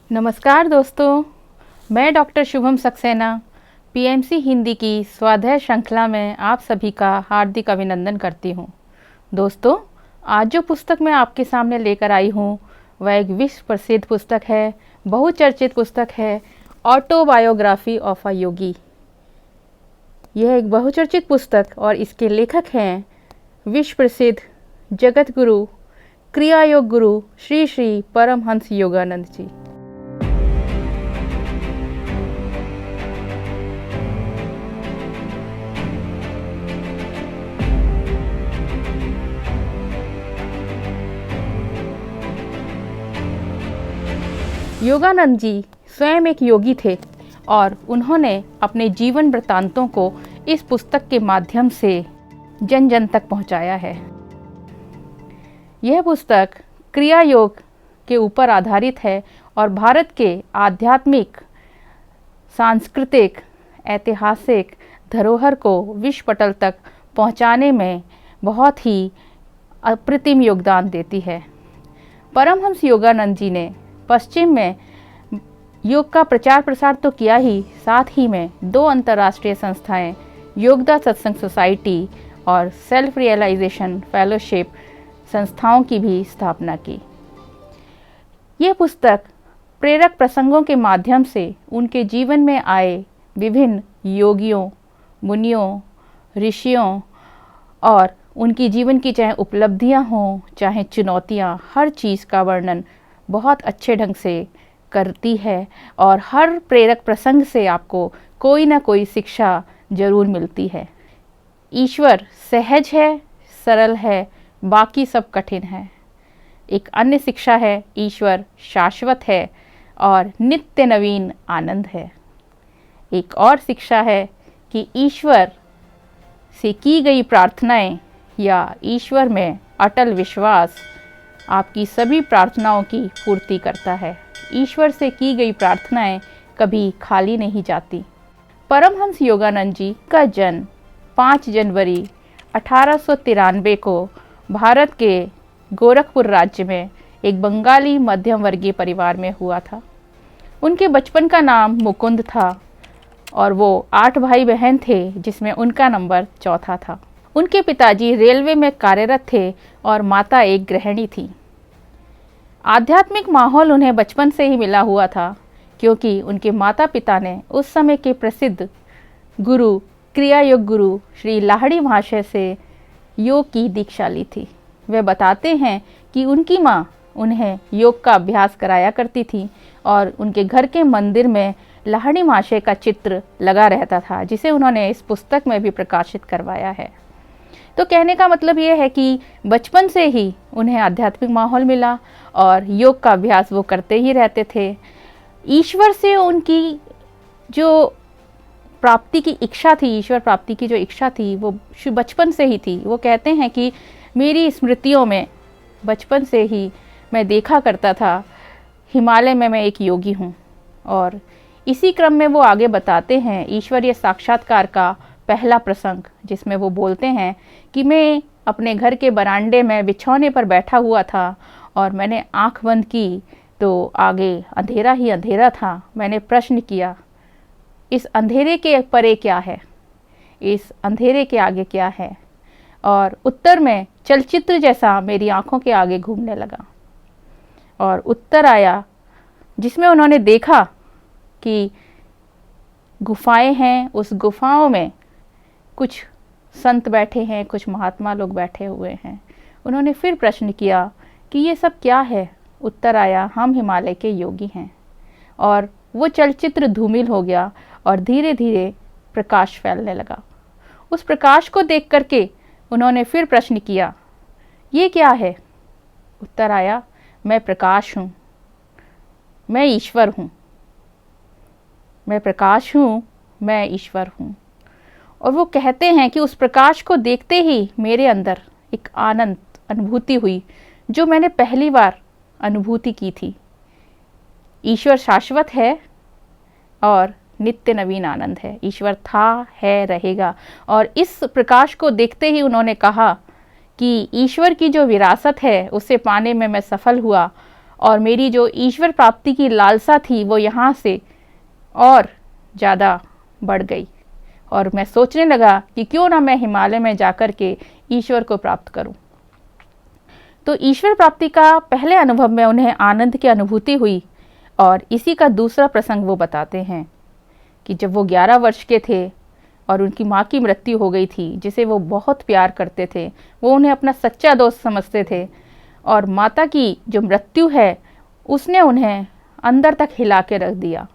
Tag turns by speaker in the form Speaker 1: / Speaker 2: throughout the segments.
Speaker 1: नमस्कार दोस्तों, मैं डॉक्टर शुभम सक्सेना पीएमसी हिंदी की स्वाध्याय श्रृंखला में आप सभी का हार्दिक अभिनंदन करती हूँ। दोस्तों, आज जो पुस्तक मैं आपके सामने लेकर आई हूँ वह एक विश्व प्रसिद्ध पुस्तक है, बहुचर्चित पुस्तक है, ऑटोबायोग्राफी ऑफ अ योगी। यह एक बहुचर्चित पुस्तक और इसके लेखक हैं विश्व प्रसिद्ध जगत गुरु, क्रिया योग गुरु श्री श्री परमहंस योगानंद जी। योगानंद जी स्वयं एक योगी थे और उन्होंने अपने जीवन वृत्तांतों को इस पुस्तक के माध्यम से जन जन तक पहुंचाया है। यह पुस्तक क्रिया योग के ऊपर आधारित है और भारत के आध्यात्मिक, सांस्कृतिक, ऐतिहासिक धरोहर को विश्व पटल तक पहुंचाने में बहुत ही अप्रतिम योगदान देती है। परमहंस योगानंद जी ने पश्चिम में योग का प्रचार प्रसार तो किया ही, साथ ही में 2 अंतर्राष्ट्रीय संस्थाएं, योगदा सत्संग सोसाइटी और सेल्फ रियलाइजेशन फेलोशिप संस्थाओं की भी स्थापना की। यह पुस्तक प्रेरक प्रसंगों के माध्यम से उनके जीवन में आए विभिन्न योगियों, मुनियों, ऋषियों और उनकी जीवन की चाहे उपलब्धियां हों चाहे चुनौतियां, हर चीज़ का वर्णन बहुत अच्छे ढंग से करती है और हर प्रेरक प्रसंग से आपको कोई ना कोई शिक्षा जरूर मिलती है। ईश्वर सहज है, सरल है, बाकी सब कठिन है। एक अन्य शिक्षा है, ईश्वर शाश्वत है और नित्य नवीन आनंद है। एक और शिक्षा है कि ईश्वर से की गई प्रार्थनाएं या ईश्वर में अटल विश्वास आपकी सभी प्रार्थनाओं की पूर्ति करता है। ईश्वर से की गई प्रार्थनाएं कभी खाली नहीं जाती। परमहंस योगानंद जी का जन्म 5 जनवरी 1893 को भारत के गोरखपुर राज्य में एक बंगाली मध्यम वर्गीय परिवार में हुआ था। उनके बचपन का नाम मुकुंद था और वो 8 भाई बहन थे, जिसमें उनका नंबर 4था था। उनके पिताजी रेलवे में कार्यरत थे और माता एक गृहिणी थी। आध्यात्मिक माहौल उन्हें बचपन से ही मिला हुआ था, क्योंकि उनके माता पिता ने उस समय के प्रसिद्ध गुरु, क्रिया योग गुरु श्री लाहिड़ी महाशय से योग की दीक्षा ली थी। वे बताते हैं कि उनकी माँ उन्हें योग का अभ्यास कराया करती थी और उनके घर के मंदिर में लाहिड़ी महाशय का चित्र लगा रहता था, जिसे उन्होंने इस पुस्तक में भी प्रकाशित करवाया है। तो कहने का मतलब ये है कि बचपन से ही उन्हें आध्यात्मिक माहौल मिला और योग का अभ्यास वो करते ही रहते थे। ईश्वर से उनकी जो प्राप्ति की इच्छा थी, ईश्वर प्राप्ति की जो इच्छा थी, वो बचपन से ही थी। वो कहते हैं कि मेरी स्मृतियों में बचपन से ही मैं देखा करता था हिमालय में मैं एक योगी हूँ। और इसी क्रम में वो आगे बताते हैं ईश्वरीय साक्षात्कार का पहला प्रसंग, जिसमें वो बोलते हैं कि मैं अपने घर के बरामदे में बिछौने पर बैठा हुआ था और मैंने आंख बंद की तो आगे अंधेरा ही अंधेरा था। मैंने प्रश्न किया, इस अंधेरे के परे क्या है, इस अंधेरे के आगे क्या है? और उत्तर में चलचित्र जैसा मेरी आंखों के आगे घूमने लगा और उत्तर आया जिसमें उन्होंने देखा कि गुफाएं हैं, उस गुफाओं में कुछ संत बैठे हैं, कुछ महात्मा लोग बैठे हुए हैं। उन्होंने फिर प्रश्न किया कि ये सब क्या है? उत्तर आया, हम हिमालय के योगी हैं। और वो चलचित्र धूमिल हो गया और धीरे धीरे प्रकाश फैलने लगा। उस प्रकाश को देख करके उन्होंने फिर प्रश्न किया, ये क्या है? उत्तर आया, मैं प्रकाश हूँ, मैं ईश्वर हूँ, मैं प्रकाश हूँ, मैं ईश्वर हूँ। और वो कहते हैं कि उस प्रकाश को देखते ही मेरे अंदर एक आनंद अनुभूति हुई, जो मैंने पहली बार अनुभूति की थी। ईश्वर शाश्वत है और नित्य नवीन आनंद है। ईश्वर था, है, रहेगा। और इस प्रकाश को देखते ही उन्होंने कहा कि ईश्वर की जो विरासत है उसे पाने में मैं सफल हुआ और मेरी जो ईश्वर प्राप्ति की लालसा थी वो यहाँ से और ज़्यादा बढ़ गई और मैं सोचने लगा कि क्यों ना मैं हिमालय में जाकर के ईश्वर को प्राप्त करूं। तो ईश्वर प्राप्ति का पहले अनुभव में उन्हें आनंद की अनुभूति हुई और इसी का दूसरा प्रसंग वो बताते हैं कि जब वो 11 वर्ष के थे और उनकी माँ की मृत्यु हो गई थी, जिसे वो बहुत प्यार करते थे, वो उन्हें अपना सच्चा दोस्त समझते थे, और माता की जो मृत्यु है उसने उन्हें अंदर तक हिला के रख दिया।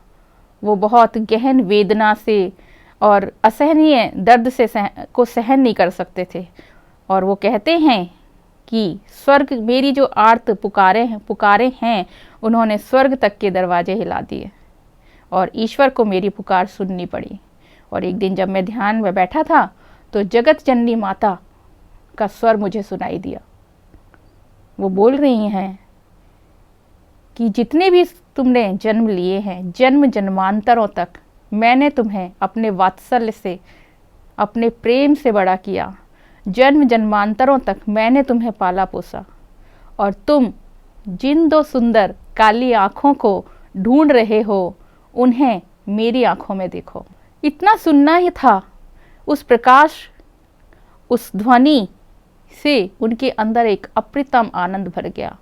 Speaker 1: वो बहुत गहन वेदना से और असहनीय दर्द से को सहन नहीं कर सकते थे और वो कहते हैं कि स्वर्ग मेरी जो आर्त पुकारे हैं उन्होंने स्वर्ग तक के दरवाजे हिला दिए और ईश्वर को मेरी पुकार सुननी पड़ी। और एक दिन जब मैं ध्यान में बैठा था तो जगत जननी माता का स्वर मुझे सुनाई दिया। वो बोल रही हैं कि जितने भी तुमने जन्म लिए हैं, जन्म जन्मांतरों तक मैंने तुम्हें अपने वात्सल्य से, अपने प्रेम से बड़ा किया। जन्म जन्मांतरों तक मैंने तुम्हें पाला पोसा और तुम जिन 2 सुंदर काली आँखों को ढूंढ रहे हो उन्हें मेरी आँखों में देखो। इतना सुनना ही था, उस प्रकाश, उस ध्वनि से उनके अंदर एक अप्रतिम आनंद भर गया।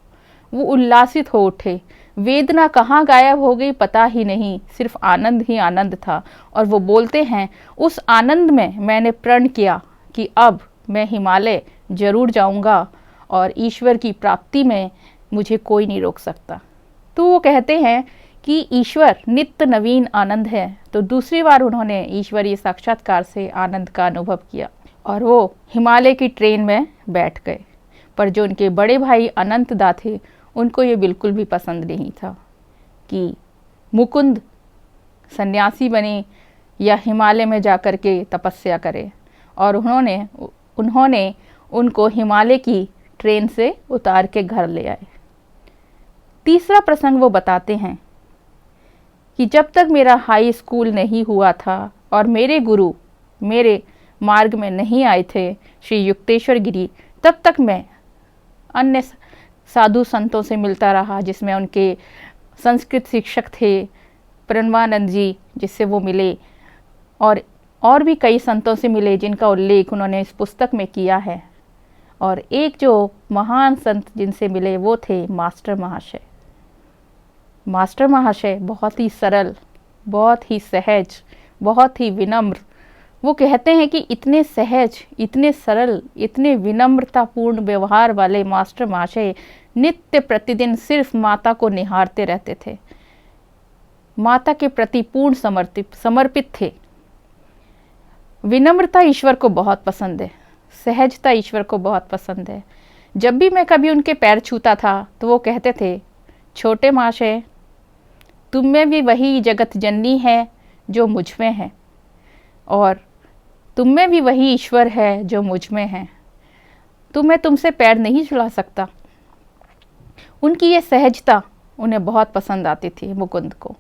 Speaker 1: वो उल्लासित हो उठे। वेदना कहाँ गायब हो गई पता ही नहीं, सिर्फ आनंद ही आनंद था। और वो बोलते हैं, उस आनंद में मैंने प्रण किया कि अब मैं हिमालय जरूर जाऊंगा और ईश्वर की प्राप्ति में मुझे कोई नहीं रोक सकता। तो वो कहते हैं कि ईश्वर नित्य नवीन आनंद है। तो दूसरी बार उन्होंने ईश्वरीय साक्षात्कार से आनंद का अनुभव किया और वो हिमालय की ट्रेन में बैठ गए। पर जो उनके बड़े भाई अनंतदा थे, उनको ये बिल्कुल भी पसंद नहीं था कि मुकुंद सन्यासी बने या हिमालय में जाकर के तपस्या करे, और उन्होंने उनको हिमालय की ट्रेन से उतार के घर ले आए। तीसरा प्रसंग वो बताते हैं कि जब तक मेरा हाई स्कूल नहीं हुआ था और मेरे गुरु मेरे मार्ग में नहीं आए थे श्री युक्तेश्वर गिरी, तब तक मैं अन्य साधु संतों से मिलता रहा, जिसमें उनके संस्कृत शिक्षक थे प्रणवानंद जी, जिससे वो मिले, और भी कई संतों से मिले जिनका उल्लेख उन्होंने इस पुस्तक में किया है। और एक जो महान संत जिनसे मिले वो थे मास्टर महाशय। मास्टर महाशय बहुत ही सरल, बहुत ही सहज, बहुत ही विनम्र। वो कहते हैं कि इतने सहज, इतने सरल, इतने विनम्रतापूर्ण व्यवहार वाले मास्टर महाशय नित्य प्रतिदिन सिर्फ माता को निहारते रहते थे, माता के प्रति पूर्ण समर्पित थे। विनम्रता ईश्वर को बहुत पसंद है, सहजता ईश्वर को बहुत पसंद है। जब भी मैं कभी उनके पैर छूता था तो वो कहते थे, छोटे महाशय तुम में भी वही जगत जननी है जो मुझ में है, और तुम में भी वही ईश्वर है जो मुझ में है, तो मैं तुमसे पैर नहीं छुड़ा सकता। उनकी ये सहजता उन्हें बहुत पसंद आती थी, मुकुंद को।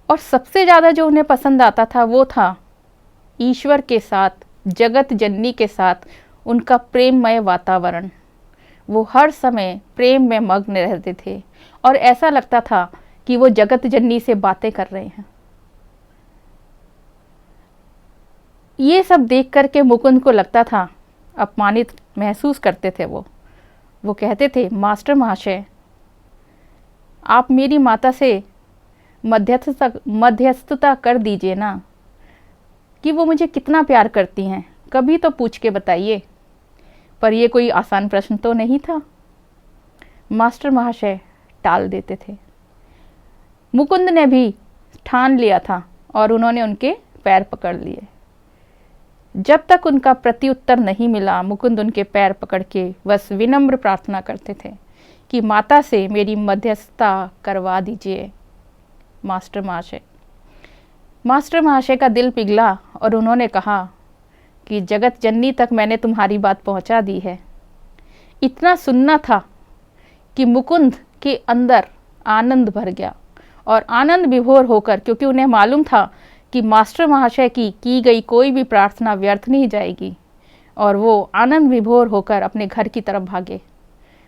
Speaker 1: और सबसे ज़्यादा जो उन्हें पसंद आता था वो था ईश्वर के साथ, जगत जननी के साथ उनका प्रेममय वातावरण। वो हर समय प्रेम में मग्न रहते थे और ऐसा लगता था कि वो जगत जननी से बातें कर रहे हैं। ये सब देख करके मुकुंद को लगता था, अपमानित महसूस करते थे वो कहते थे, मास्टर महाशय आप मेरी माता से मध्यस्थता कर दीजिए ना, कि वो मुझे कितना प्यार करती हैं, कभी तो पूछ के बताइए। पर ये कोई आसान प्रश्न तो नहीं था। मास्टर महाशय टाल देते थे। मुकुंद ने भी ठान लिया था और उन्होंने उनके पैर पकड़ लिए। जब तक उनका प्रत्युत्तर नहीं मिला, मुकुंद उनके पैर पकड़ के बस विनम्र प्रार्थना करते थे कि माता से मेरी मध्यस्थता करवा दीजिए मास्टर महाशय। मास्टर महाशय का दिल पिघला और उन्होंने कहा कि जगत जननी तक मैंने तुम्हारी बात पहुंचा दी है। इतना सुनना था कि मुकुंद के अंदर आनंद भर गया और आनंद विभोर होकर, क्योंकि उन्हें मालूम था कि मास्टर महाशय की गई कोई भी प्रार्थना व्यर्थ नहीं जाएगी, और वो आनंद विभोर होकर अपने घर की तरफ भागे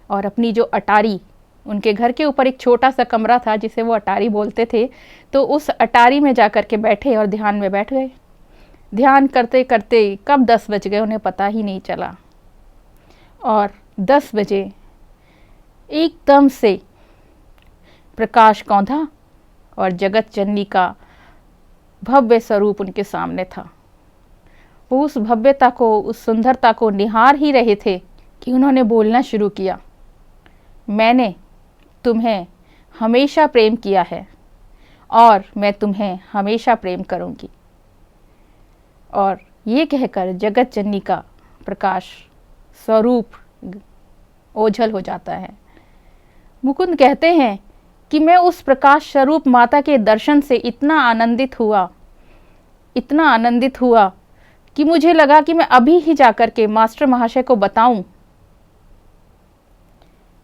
Speaker 1: और अपनी जो अटारी उनके घर के ऊपर एक छोटा सा कमरा था जिसे वो अटारी बोलते थे। तो उस अटारी में जा कर के बैठे और ध्यान में बैठ गए। ध्यान करते करते कब 10 बज गए उन्हें पता ही नहीं चला। और 10 बजे एकदम से प्रकाश कौंधा और जगत जननी का भव्य स्वरूप उनके सामने था। वो उस भव्यता को, उस सुंदरता को निहार ही रहे थे कि उन्होंने बोलना शुरू किया, मैंने तुम्हें हमेशा प्रेम किया है और मैं तुम्हें हमेशा प्रेम करूंगी। और ये कहकर जगत जननी का प्रकाश स्वरूप ओझल हो जाता है। मुकुंद कहते हैं कि मैं उस प्रकाश स्वरूप माता के दर्शन से इतना आनंदित हुआ कि मुझे लगा कि मैं अभी ही जाकर के मास्टर महाशय को बताऊं।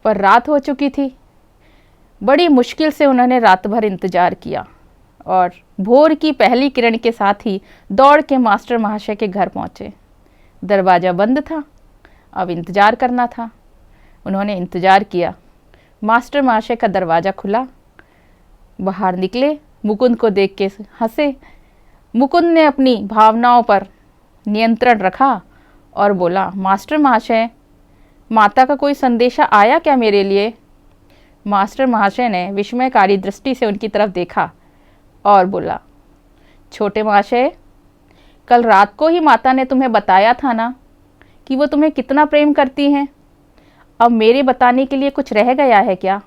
Speaker 1: पर रात हो चुकी थी। बड़ी मुश्किल से उन्होंने रात भर इंतजार किया और भोर की पहली किरण के साथ ही दौड़ के मास्टर महाशय के घर पहुंचे। दरवाज़ा बंद था, अब इंतजार करना था। उन्होंने इंतजार किया। मास्टर महाशय का दरवाज़ा खुला, बाहर निकले, मुकुंद को देख के हंसे। मुकुंद ने अपनी भावनाओं पर नियंत्रण रखा और बोला, मास्टर महाशय, माता का कोई संदेशा आया क्या मेरे लिए? मास्टर महाशय ने विस्मयकारी दृष्टि से उनकी तरफ देखा और बोला, छोटे महाशय, कल रात को ही माता ने तुम्हें बताया था ना कि वो तुम्हें कितना प्रेम करती हैं। अब मेरे बताने के लिए कुछ रह गया है क्या?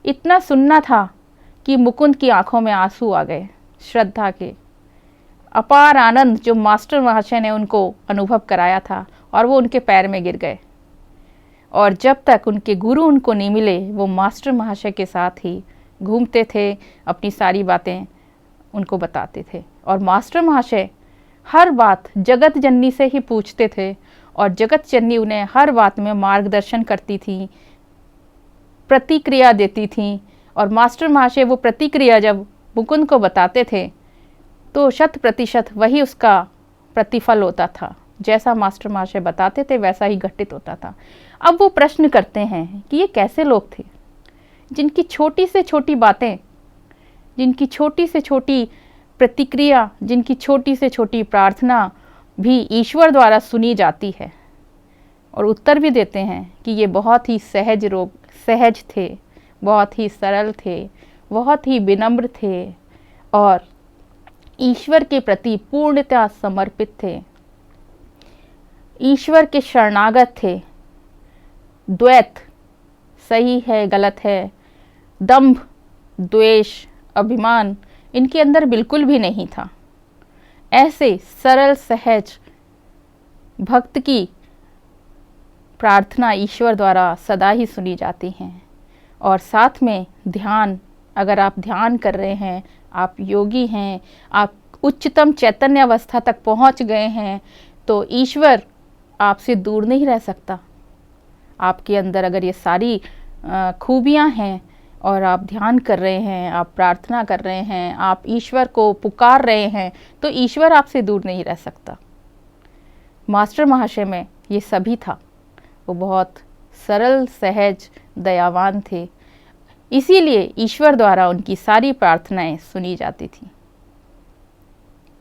Speaker 1: इतना सुनना था कि मुकुंद की आंखों में आंसू आ गए। श्रद्धा के अपार आनंद जो मास्टर महाशय ने उनको अनुभव कराया था और वो उनके पैर में गिर गए। और जब तक उनके गुरु उनको नहीं मिले, वो मास्टर महाशय के साथ ही घूमते थे, अपनी सारी बातें उनको बताते थे। और मास्टर महाशय हर बात जगत जननी से ही पूछते थे और जगत जननी उन्हें हर बात में मार्गदर्शन करती थी, प्रतिक्रिया देती थी। और मास्टर महाशय वो प्रतिक्रिया जब मुकुंद को बताते थे तो 100% वही उसका प्रतिफल होता था। जैसा मास्टर महाशय बताते थे वैसा ही घटित होता था। अब वो प्रश्न करते हैं कि ये कैसे लोग थे जिनकी छोटी से छोटी बातें, जिनकी छोटी से छोटी प्रतिक्रिया, जिनकी छोटी से छोटी प्रार्थना भी ईश्वर द्वारा सुनी जाती है। और उत्तर भी देते हैं कि ये बहुत ही सहज थे, बहुत ही सरल थे, बहुत ही विनम्र थे और ईश्वर के प्रति पूर्णतः समर्पित थे, ईश्वर के शरणागत थे। द्वैत, सही है गलत है, दंभ, द्वेष, अभिमान इनके अंदर बिल्कुल भी नहीं था। ऐसे सरल सहज भक्त की प्रार्थना ईश्वर द्वारा सदा ही सुनी जाती हैं। और साथ में ध्यान, अगर आप ध्यान कर रहे हैं, आप योगी हैं, आप उच्चतम चैतन्य अवस्था तक पहुंच गए हैं, तो ईश्वर आपसे दूर नहीं रह सकता। आपके अंदर अगर ये सारी खूबियां हैं और आप ध्यान कर रहे हैं, आप प्रार्थना कर रहे हैं, आप ईश्वर को पुकार रहे हैं, तो ईश्वर आपसे दूर नहीं रह सकता। मास्टर महाशय में ये सभी था। वो बहुत सरल, सहज, दयावान थे, इसीलिए ईश्वर द्वारा उनकी सारी प्रार्थनाएं सुनी जाती थी।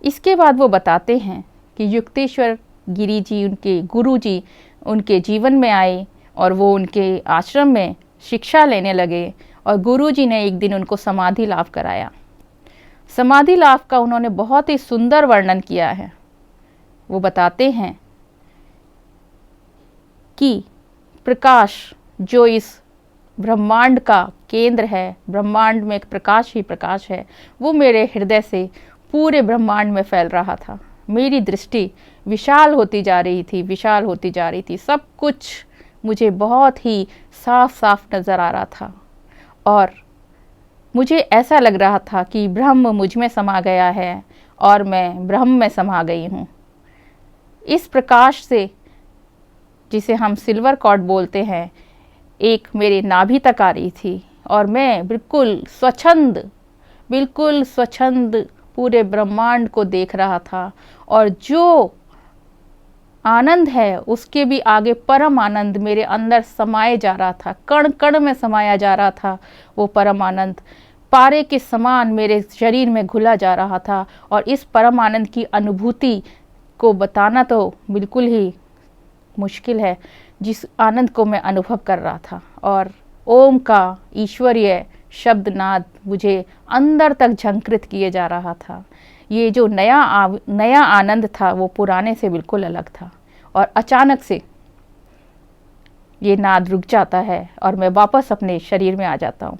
Speaker 1: इसके बाद वो बताते हैं कि युक्तेश्वर गिरी जी, उनके गुरु जी, उनके जीवन में आए और वो उनके आश्रम में शिक्षा लेने लगे। और गुरु जी ने एक दिन उनको समाधि लाभ कराया। समाधि लाभ का उन्होंने बहुत ही सुंदर वर्णन किया है। वो बताते हैं कि प्रकाश जो इस ब्रह्मांड का केंद्र है, ब्रह्मांड में एक प्रकाश ही प्रकाश है, वो मेरे हृदय से पूरे ब्रह्मांड में फैल रहा था। मेरी दृष्टि विशाल होती जा रही थी, विशाल होती जा रही थी। सब कुछ मुझे बहुत ही साफ साफ नज़र आ रहा था और मुझे ऐसा लग रहा था कि ब्रह्म मुझ में समा गया है और मैं ब्रह्म में समा गई हूँ। इस प्रकाश से, जिसे हम सिल्वर कॉर्ड बोलते हैं, एक मेरे नाभि तक आ रही थी और मैं बिल्कुल स्वच्छंद पूरे ब्रह्मांड को देख रहा था। और जो आनंद है उसके भी आगे परम आनंद मेरे अंदर समाये जा रहा था, कण कण में समाया जा रहा था। वो परम आनंद पारे के समान मेरे शरीर में घुला जा रहा था। और इस परम आनंद की अनुभूति को बताना तो बिल्कुल ही मुश्किल है, जिस आनंद को मैं अनुभव कर रहा था। और ओम का ईश्वरीय शब्दनाद मुझे अंदर तक झंकृत किए जा रहा था। ये जो नया आनंद था वो पुराने से बिल्कुल अलग था। और अचानक से ये नाद रुक जाता है और मैं वापस अपने शरीर में आ जाता हूँ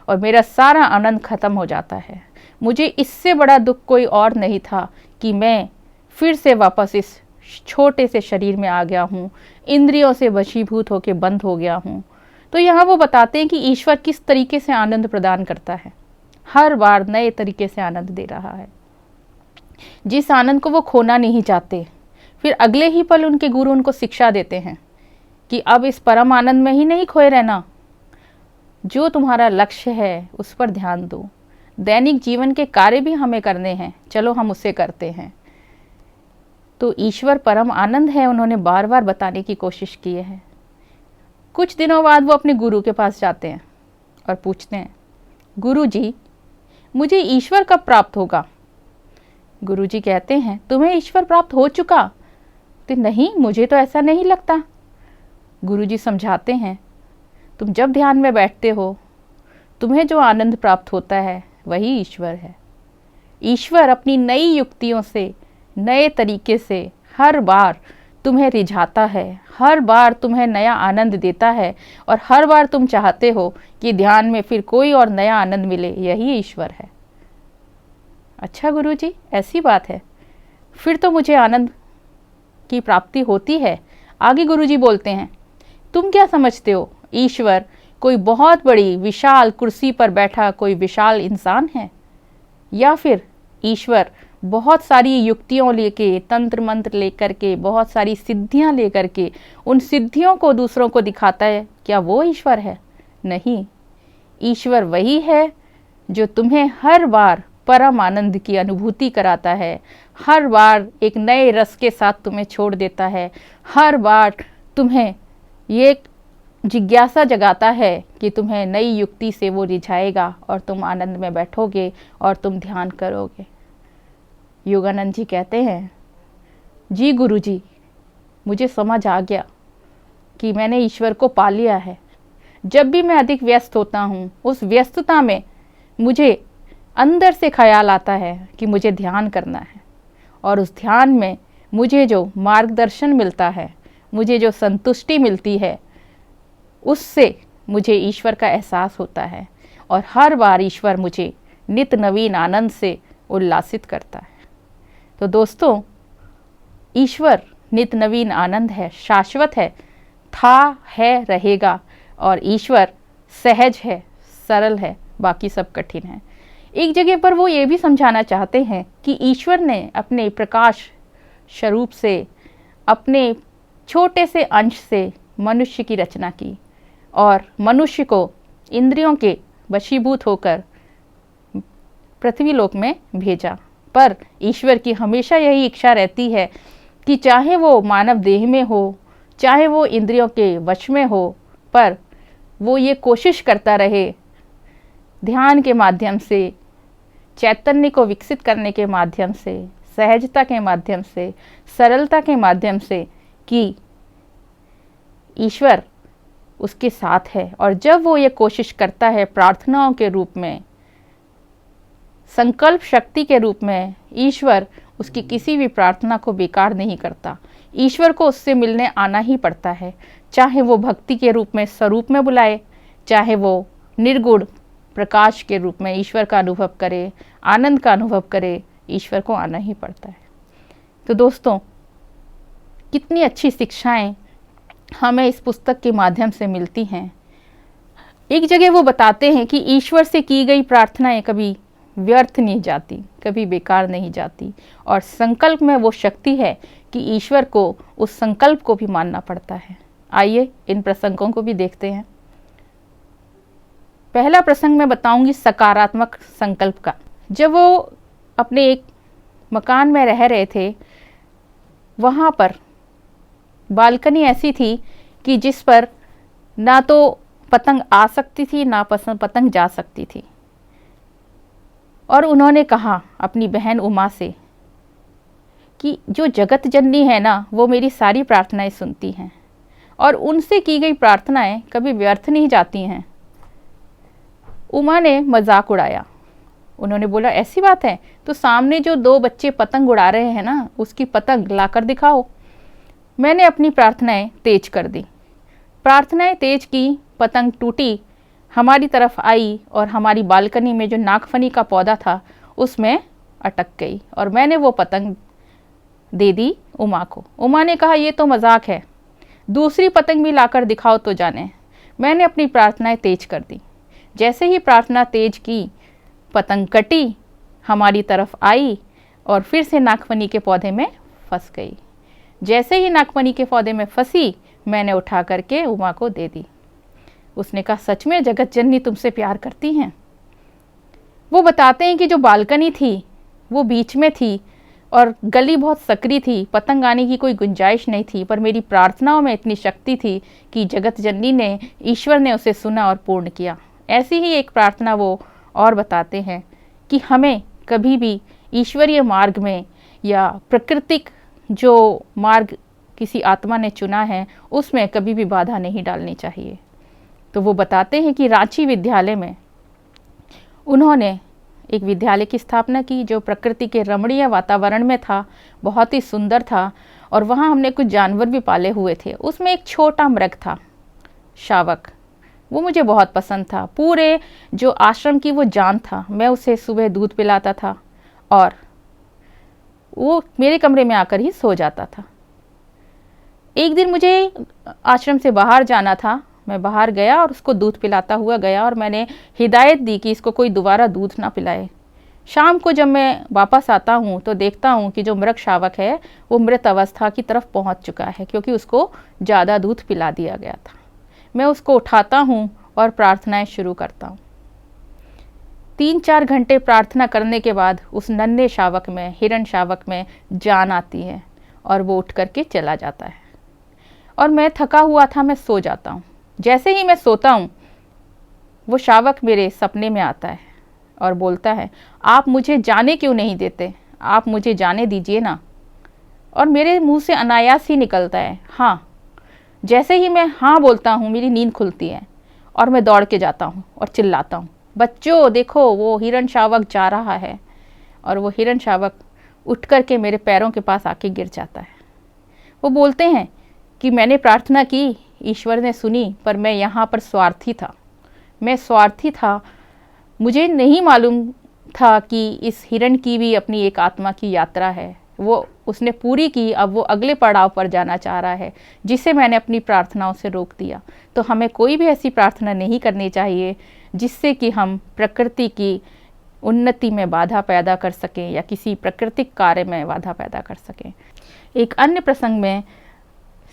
Speaker 1: और मेरा सारा आनंद खत्म हो जाता है। मुझे इससे बड़ा दुख कोई और नहीं था कि मैं फिर से वापस इस छोटे से शरीर में आ गया हूँ, इंद्रियों से वशीभूत होकर बंद हो गया हूँ। तो यहाँ वो बताते हैं कि ईश्वर किस तरीके से आनंद प्रदान करता है, हर बार नए तरीके से आनंद दे रहा है, जिस आनंद को वो खोना नहीं चाहते। फिर अगले ही पल उनके गुरु उनको शिक्षा देते हैं कि अब इस परम आनंद में ही नहीं खोए रहना, जो तुम्हारा लक्ष्य है उस पर ध्यान दो। दैनिक जीवन के कार्य भी हमें करने हैं, चलो हम उसे करते हैं। तो ईश्वर परम आनंद है, उन्होंने बार बार बताने की कोशिश की है। कुछ दिनों बाद वो अपने गुरु के पास जाते हैं और पूछते हैं, गुरु जी मुझे ईश्वर कब प्राप्त होगा? गुरु जी कहते हैं, तुम्हें ईश्वर प्राप्त हो चुका? तो नहीं, मुझे तो ऐसा नहीं लगता। गुरु जी समझाते हैं, तुम जब ध्यान में बैठते हो तुम्हें जो आनंद प्राप्त होता है वही ईश्वर है। ईश्वर अपनी नई युक्तियों से, नए तरीके से हर बार तुम्हें रिझाता है, हर बार तुम्हें नया आनंद देता है और हर बार तुम चाहते हो कि ध्यान में फिर कोई और नया आनंद मिले, यही ईश्वर है। अच्छा गुरुजी, ऐसी बात है, फिर तो मुझे आनंद की प्राप्ति होती है। आगे गुरुजी बोलते हैं, तुम क्या समझते हो, ईश्वर कोई बहुत बड़ी विशाल कुर्सी पर बैठा कोई विशाल इंसान है, या फिर ईश्वर बहुत सारी युक्तियों लेके, तंत्र मंत्र लेकर के, बहुत सारी सिद्धियां लेकर के उन सिद्धियों को दूसरों को दिखाता है, क्या वो ईश्वर है? नहीं, ईश्वर वही है जो तुम्हें हर बार परम आनंद की अनुभूति कराता है, हर बार एक नए रस के साथ तुम्हें छोड़ देता है, हर बार तुम्हें ये जिज्ञासा जगाता है कि तुम्हें नई युक्ति से वो रिझाएगा और तुम आनंद में बैठोगे और तुम ध्यान करोगे। योगानंद जी कहते हैं, जी गुरुजी, मुझे समझ आ गया कि मैंने ईश्वर को पा लिया है। जब भी मैं अधिक व्यस्त होता हूँ, उस व्यस्तता में मुझे अंदर से ख्याल आता है कि मुझे ध्यान करना है, और उस ध्यान में मुझे जो मार्गदर्शन मिलता है, मुझे जो संतुष्टि मिलती है, उससे मुझे ईश्वर का एहसास होता है और हर बार ईश्वर मुझे नित नवीन आनंद से उल्लासित करता है। तो दोस्तों, ईश्वर नित नवीन आनंद है, शाश्वत है, था, है, रहेगा। और ईश्वर सहज है, सरल है, बाकी सब कठिन है। एक जगह पर वो ये भी समझाना चाहते हैं कि ईश्वर ने अपने प्रकाश स्वरूप से, अपने छोटे से अंश से मनुष्य की रचना की और मनुष्य को इंद्रियों के वशीभूत होकर पृथ्वी लोक में भेजा। पर ईश्वर की हमेशा यही इच्छा रहती है कि चाहे वो मानव देह में हो, चाहे वो इंद्रियों के वश में हो, पर वो ये कोशिश करता रहे ध्यान के माध्यम से, चैतन्य को विकसित करने के माध्यम से, सहजता के माध्यम से, सरलता के माध्यम से, कि ईश्वर उसके साथ है। और जब वो ये कोशिश करता है प्रार्थनाओं के रूप में, संकल्प शक्ति के रूप में, ईश्वर उसकी किसी भी प्रार्थना को बेकार नहीं करता। ईश्वर को उससे मिलने आना ही पड़ता है, चाहे वो भक्ति के रूप में स्वरूप में बुलाए, चाहे वो निर्गुण प्रकाश के रूप में ईश्वर का अनुभव करे, आनंद का अनुभव करे, ईश्वर को आना ही पड़ता है। तो दोस्तों, कितनी अच्छी शिक्षाएं हमें इस पुस्तक के माध्यम से मिलती हैं। एक जगह वो बताते हैं कि ईश्वर से की गई प्रार्थनाएं कभी व्यर्थ नहीं जाती, कभी बेकार नहीं जाती, और संकल्प में वो शक्ति है कि ईश्वर को उस संकल्प को भी मानना पड़ता है। आइए इन प्रसंगों को भी देखते हैं। पहला प्रसंग मैं बताऊंगी सकारात्मक संकल्प का। जब वो अपने एक मकान में रह रहे थे, वहाँ पर बालकनी ऐसी थी कि जिस पर ना तो पतंग आ सकती थी ना पतंग जा सकती थी। और उन्होंने कहा अपनी बहन उमा से कि जो जगत जननी है ना, वो मेरी सारी प्रार्थनाएं सुनती हैं और उनसे की गई प्रार्थनाएं कभी व्यर्थ नहीं जाती हैं। उमा ने मजाक उड़ाया। उन्होंने बोला ऐसी बात है तो सामने जो 2 बच्चे पतंग उड़ा रहे हैं ना, उसकी पतंग लाकर दिखाओ। मैंने अपनी प्रार्थनाएं तेज कर दी। प्रार्थनाएं तेज की, पतंग टूटी, हमारी तरफ आई और हमारी बालकनी में जो नागफनी का पौधा था उसमें अटक गई और मैंने वो पतंग दे दी उमा को। उमा ने कहा ये तो मजाक है, दूसरी पतंग भी लाकर दिखाओ तो जाने। मैंने अपनी प्रार्थनाएं तेज कर दी। जैसे ही प्रार्थना तेज की, पतंग कटी, हमारी तरफ आई और फिर से नागफनी के पौधे में फंस गई। जैसे ही नागफनी के पौधे में फंसी, मैंने उठा करके उमा को दे दी। उसने कहा सच में जगत जननी तुमसे प्यार करती हैं। वो बताते हैं कि जो बालकनी थी वो बीच में थी और गली बहुत सकरी थी, पतंग आने की कोई गुंजाइश नहीं थी, पर मेरी प्रार्थनाओं में इतनी शक्ति थी कि जगत जननी ने, ईश्वर ने उसे सुना और पूर्ण किया। ऐसी ही एक प्रार्थना वो और बताते हैं कि हमें कभी भी ईश्वरीय मार्ग में या प्राकृतिक जो मार्ग किसी आत्मा ने चुना है उसमें कभी भी बाधा नहीं डालनी चाहिए। तो वो बताते हैं कि रांची विद्यालय में उन्होंने एक विद्यालय की स्थापना की जो प्रकृति के रमणीय वातावरण में था, बहुत ही सुंदर था और वहाँ हमने कुछ जानवर भी पाले हुए थे। उसमें एक छोटा मृग था, शावक। वो मुझे बहुत पसंद था। पूरे जो आश्रम की वो जान था। मैं उसे सुबह दूध पिलाता था और वो मेरे कमरे में आकर ही सो जाता था। एक दिन मुझे आश्रम से बाहर जाना था। मैं बाहर गया और उसको दूध पिलाता हुआ गया और मैंने हिदायत दी कि इसको कोई दोबारा दूध ना पिलाए। शाम को जब मैं वापस आता हूँ तो देखता हूँ कि जो मृग शावक है वो मृत अवस्था की तरफ पहुँच चुका है, क्योंकि उसको ज़्यादा दूध पिला दिया गया था। मैं उसको उठाता हूँ और प्रार्थनाएं शुरू करता हूँ। 3-4 घंटे प्रार्थना करने के बाद उस नन्हे शावक में, हिरण शावक में जान आती है और वो उठ करके चला जाता है। और मैं थका हुआ था, मैं सो जाता हूँ। जैसे ही मैं सोता हूँ, वो शावक मेरे सपने में आता है और बोलता है आप मुझे जाने क्यों नहीं देते, आप मुझे जाने दीजिए ना। और मेरे मुंह से अनायास ही निकलता है हाँ। जैसे ही मैं हाँ बोलता हूँ, मेरी नींद खुलती है और मैं दौड़ के जाता हूँ और चिल्लाता हूँ बच्चों देखो वो हिरण शावक जा रहा है। और वो हिरण शावक उठ कर के मेरे पैरों के पास आके गिर जाता है। वो बोलते हैं कि मैंने प्रार्थना की, ईश्वर ने सुनी, पर मैं यहाँ पर स्वार्थी था। मैं स्वार्थी था। मुझे नहीं मालूम था कि इस हिरण की भी अपनी एक आत्मा की यात्रा है। वो उसने पूरी की, अब वो अगले पड़ाव पर जाना चाह रहा है, जिसे मैंने अपनी प्रार्थनाओं से रोक दिया। तो हमें कोई भी ऐसी प्रार्थना नहीं करनी चाहिए जिससे कि हम प्रकृति की उन्नति में बाधा पैदा कर सकें या किसी प्राकृतिक कार्य में बाधा पैदा कर सकें। एक अन्य प्रसंग में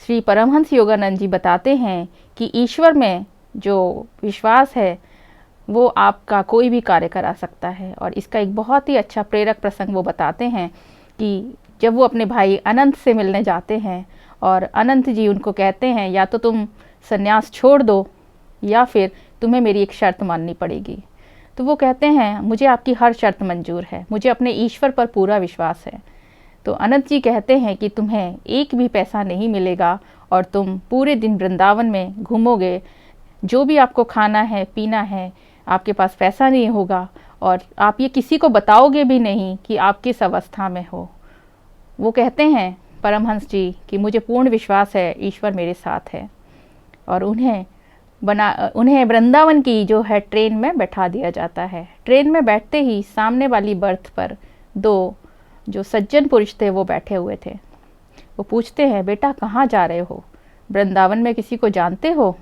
Speaker 1: श्री परमहंस योगानंद जी बताते हैं कि ईश्वर में जो विश्वास है वो आपका कोई भी कार्य करा सकता है। और इसका एक बहुत ही अच्छा प्रेरक प्रसंग वो बताते हैं कि जब वो अपने भाई अनंत से मिलने जाते हैं और अनंत जी उनको कहते हैं या तो तुम संन्यास छोड़ दो या फिर तुम्हें मेरी एक शर्त माननी पड़ेगी। तो वो कहते हैं मुझे आपकी हर शर्त मंजूर है, मुझे अपने ईश्वर पर पूरा विश्वास है। तो अनंत जी कहते हैं कि तुम्हें एक भी पैसा नहीं मिलेगा और तुम पूरे दिन वृंदावन में घूमोगे, जो भी आपको खाना है पीना है, आपके पास पैसा नहीं होगा और आप ये किसी को बताओगे भी नहीं कि आप किस अवस्था में हो। वो कहते हैं परमहंस जी कि मुझे पूर्ण विश्वास है ईश्वर मेरे साथ है। और उन्हें वृंदावन की जो है ट्रेन में बैठा दिया जाता है। ट्रेन में बैठते ही सामने वाली बर्थ पर 2 जो सज्जन पुरुष थे वो बैठे हुए थे। वो पूछते हैं बेटा कहाँ जा रहे हो, वृंदावन में किसी को जानते हो?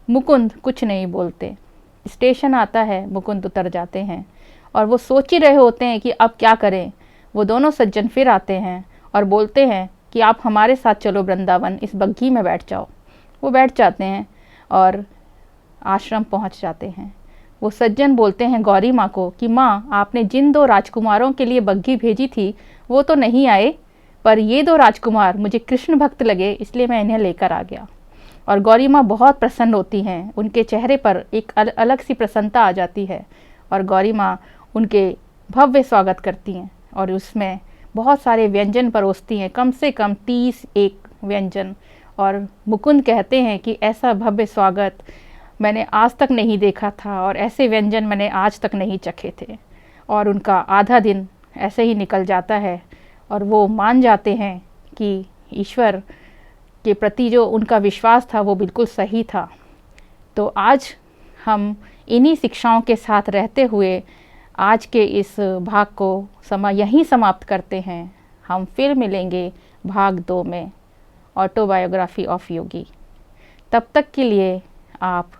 Speaker 1: मुकुंद कुछ नहीं बोलते। स्टेशन आता है, मुकुंद उतर जाते हैं और वो सोच ही रहे होते हैं कि अब क्या करें। वो दोनों सज्जन फिर आते हैं और बोलते हैं कि आप हमारे साथ चलो वृंदावन, इस बग्घी में बैठ जाओ। वो बैठ जाते हैं और आश्रम पहुंच जाते हैं। वो सज्जन बोलते हैं गौरी माँ को कि माँ आपने जिन 2 राजकुमारों के लिए बग्घी भेजी थी वो तो नहीं आए, पर ये दो राजकुमार मुझे कृष्ण भक्त लगे, इसलिए मैं इन्हें लेकर आ गया। और गौरी माँ बहुत प्रसन्न होती हैं, उनके चेहरे पर एक अलग सी प्रसन्नता आ जाती है और गौरी माँ उनके भव्य स्वागत करती हैं और उसमें बहुत सारे व्यंजन परोसती हैं, कम से कम 31 व्यंजन। और मुकुंद कहते हैं कि ऐसा भव्य स्वागत मैंने आज तक नहीं देखा था और ऐसे व्यंजन मैंने आज तक नहीं चखे थे। और उनका आधा दिन ऐसे ही निकल जाता है और वो मान जाते हैं कि ईश्वर के प्रति जो उनका विश्वास था वो बिल्कुल सही था। तो आज हम इन्हीं शिक्षाओं के साथ रहते हुए आज के इस भाग को यहीं समाप्त करते हैं। हम फिर मिलेंगे भाग 2 में, ऑटोबायोग्राफी ऑफ योगी। तब तक के लिए आप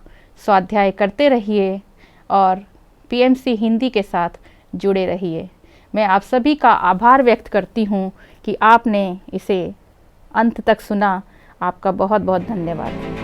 Speaker 1: स्वाध्याय करते रहिए और पीएमसी हिंदी के साथ जुड़े रहिए। मैं आप सभी का आभार व्यक्त करती हूँ कि आपने इसे अंत तक सुना। आपका बहुत बहुत धन्यवाद।